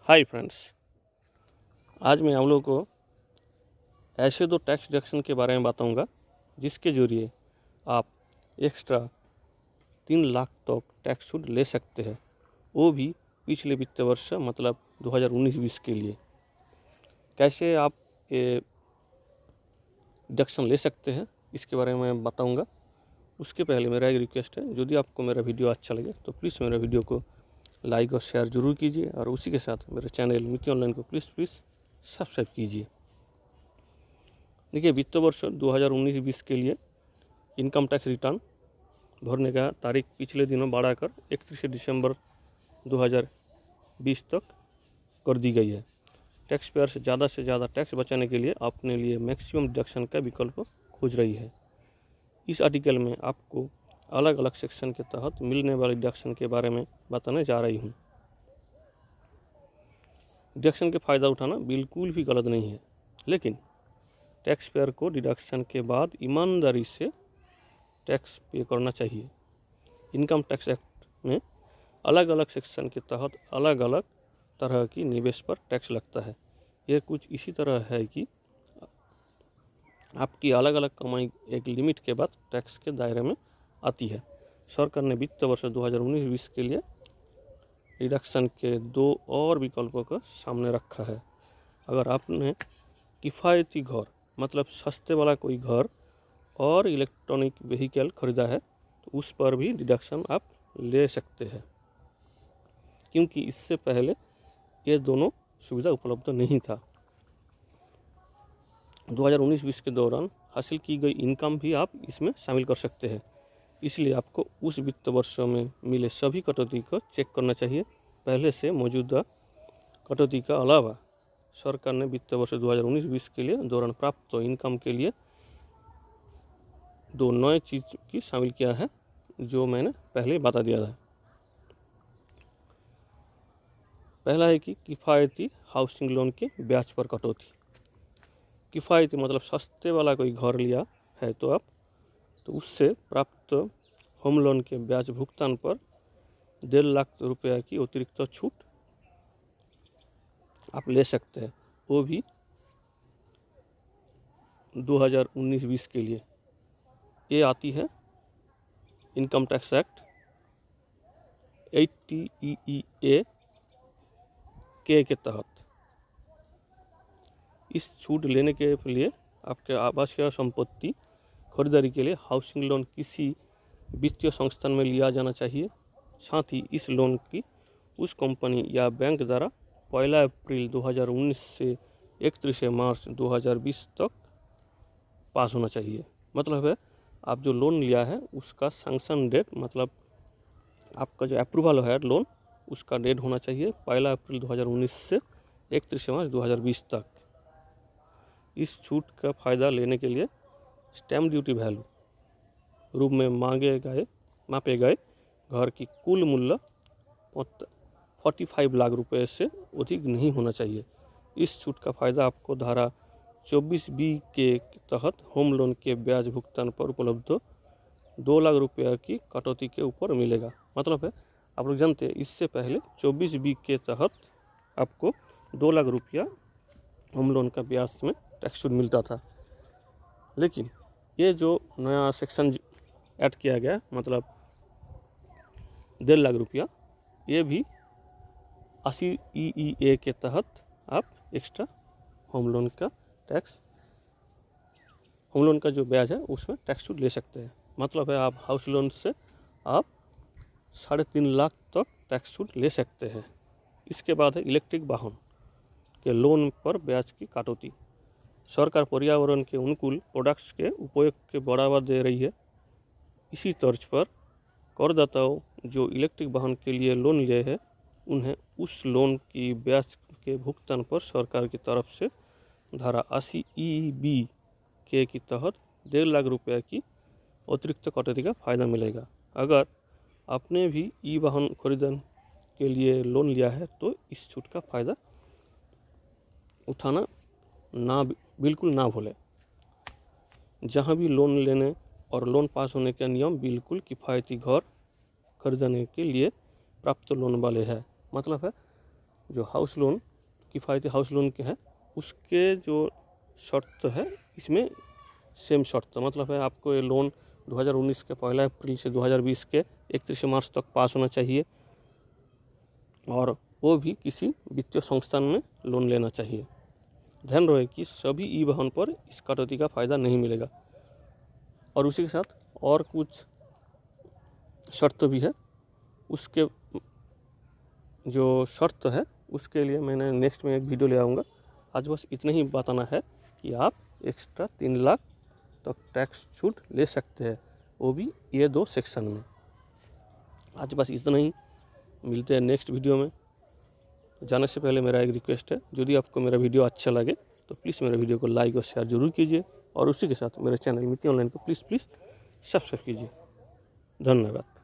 Hi friends, आज मैं आप लोगों को ऐसे दो टैक्स डिडक्शन के बारे में बताऊंगा जिसके जरिए आप एक्स्ट्रा 3 लाख तक टैक्स छूट ले सकते हैं, वो भी पिछले वित्त वर्ष मतलब 2019-20 के लिए। कैसे आप ये डिडक्शन ले सकते हैं इसके बारे में मैं बताऊंगा। उसके पहले मेरा एक रिक्वेस्ट है, यदि आपको मेरा वीडियो अच्छा लगे तो प्लीज़ मेरा वीडियो को लाइक और शेयर ज़रूर कीजिए और उसी के साथ मेरे चैनल मिति ऑनलाइन को प्लीज़ सब्सक्राइब कीजिए। देखिए, वित्त वर्ष 2019-20 के लिए इनकम टैक्स रिटर्न भरने का तारीख पिछले दिनों बढ़ाकर 31 दिसंबर 2020 तक कर दी गई है। टैक्स पेयर से ज़्यादा टैक्स बचाने के लिए अपने लिए मैक्सिमम डिडक्शन का विकल्प खोज रही है। इस आर्टिकल में आपको अलग अलग सेक्शन के तहत मिलने वाले डिडक्शन के बारे में बताने जा रही हूँ। डिडक्शन के फ़ायदा उठाना बिल्कुल भी गलत नहीं है, लेकिन टैक्स पेयर को डिडक्शन के बाद ईमानदारी से टैक्स पे करना चाहिए। इनकम टैक्स एक्ट में अलग अलग सेक्शन के तहत अलग अलग तरह की निवेश पर टैक्स लगता है। यह कुछ इसी तरह है कि आपकी अलग अलग कमाई एक लिमिट के बाद टैक्स के दायरे में आती है। सरकार ने वित्त वर्ष 2019-20 के लिए डिडक्शन के 2 और विकल्पों को सामने रखा है। अगर आपने किफ़ायती घर मतलब सस्ते वाला कोई घर और इलेक्ट्रॉनिक व्हीकल खरीदा है तो उस पर भी डिडक्शन आप ले सकते हैं, क्योंकि इससे पहले ये दोनों सुविधा उपलब्ध नहीं था। 2019-20 के दौरान हासिल की गई इनकम भी आप इसमें शामिल कर सकते हैं। इसलिए आपको उस वित्त वर्ष में मिले सभी कटौती को चेक करना चाहिए। पहले से मौजूदा कटौती का अलावा सरकार ने वित्त वर्ष 2019-20 के लिए दौरान प्राप्त इनकम के लिए 2 नए चीज़ की शामिल किया है, जो मैंने पहले बता दिया था। पहला है कि किफ़ायती हाउसिंग लोन के ब्याज पर कटौती। किफ़ायती मतलब सस्ते वाला कोई घर लिया है तो उससे प्राप्त होम लोन के ब्याज भुगतान पर 1.5 लाख रुपये की अतिरिक्त छूट आप ले सकते हैं, वो भी 2019-20 के लिए। ये आती है इनकम टैक्स एक्ट 80EEA के तहत। इस छूट लेने के लिए आपके आवासीय संपत्ति खरीदारी के लिए हाउसिंग लोन किसी वित्तीय संस्थान में लिया जाना चाहिए। साथ ही इस लोन की उस कंपनी या बैंक द्वारा 1 अप्रैल 2019 से 31 मार्च 2020 तक पास होना चाहिए। मतलब है, आप जो लोन लिया है उसका सैंक्शन डेट मतलब आपका जो अप्रूवल है लोन, उसका डेट होना चाहिए 1 अप्रैल 2019 से 31 मार्च 2020 तक। इस छूट का फ़ायदा लेने के लिए स्टैम्प ड्यूटी वैल्यू रूप में मापे गए घर की कुल मूल्य 45 लाख रुपए से अधिक नहीं होना चाहिए। इस छूट का फ़ायदा आपको धारा 24B के तहत होम लोन के ब्याज भुगतान पर उपलब्ध 2 लाख रुपये की कटौती के ऊपर मिलेगा। मतलब है, आप लोग जानते हैं इससे पहले 24B के तहत आपको 2 लाख रुपया होम लोन का ब्याज में टैक्स छूट मिलता था, लेकिन ये जो नया सेक्शन ऐड किया गया मतलब 1.5 लाख रुपया, ये भी 80EEA के तहत आप एक्स्ट्रा होम लोन का जो ब्याज है उसमें टैक्स छूट ले सकते हैं। मतलब है, आप हाउस लोन से आप 3.5 लाख तक टैक्स छूट ले सकते हैं। इसके बाद है इलेक्ट्रिक वाहन के लोन पर ब्याज की कटौती। सरकार पर्यावरण के अनुकूल प्रोडक्ट्स के उपयोग के बढ़ावा दे रही है। इसी तर्ज पर करदाताओं जो इलेक्ट्रिक वाहन के लिए लोन लिए हैं, उन्हें उस लोन की ब्याज के भुगतान पर सरकार की तरफ से धारा 80EB के तहत 1.5 लाख रुपये की अतिरिक्त कटौती का फ़ायदा मिलेगा। अगर आपने भी ई वाहन खरीदने के लिए लोन लिया है तो इस छूट का फ़ायदा उठाना बिल्कुल ना भूलें। जहाँ भी लोन लेने और लोन पास होने का नियम बिल्कुल किफ़ायती घर खरीदने के लिए प्राप्त लोन वाले हैं। मतलब है, जो हाउस लोन किफ़ायती हाउस लोन के हैं उसके जो शर्त है इसमें सेम शर्त, मतलब है आपको ये लोन 2019 के 1 अप्रैल से 2020 के 31 मार्च तक पास होना चाहिए और वो भी किसी वित्तीय संस्थान में लोन लेना चाहिए। ध्यान रहे कि सभी ई वाहन पर इस कटौती का फ़ायदा नहीं मिलेगा। और उसी के साथ और कुछ शर्त भी है, उसके जो शर्त है उसके लिए मैंने नेक्स्ट में एक वीडियो ले आऊँगा। आज बस इतना ही बताना है कि आप एक्स्ट्रा 3 लाख तक टैक्स छूट ले सकते हैं, वो भी ये 2 सेक्शन में। आज बस इतना ही, मिलते हैं नेक्स्ट वीडियो में। जाने से पहले मेरा एक रिक्वेस्ट है, यदि आपको मेरा वीडियो अच्छा लगे तो प्लीज़ मेरे वीडियो को लाइक और शेयर जरूर कीजिए और उसी के साथ मेरे चैनल मित्ती ऑनलाइन को प्लीज़ सब्सक्राइब कीजिए। धन्यवाद।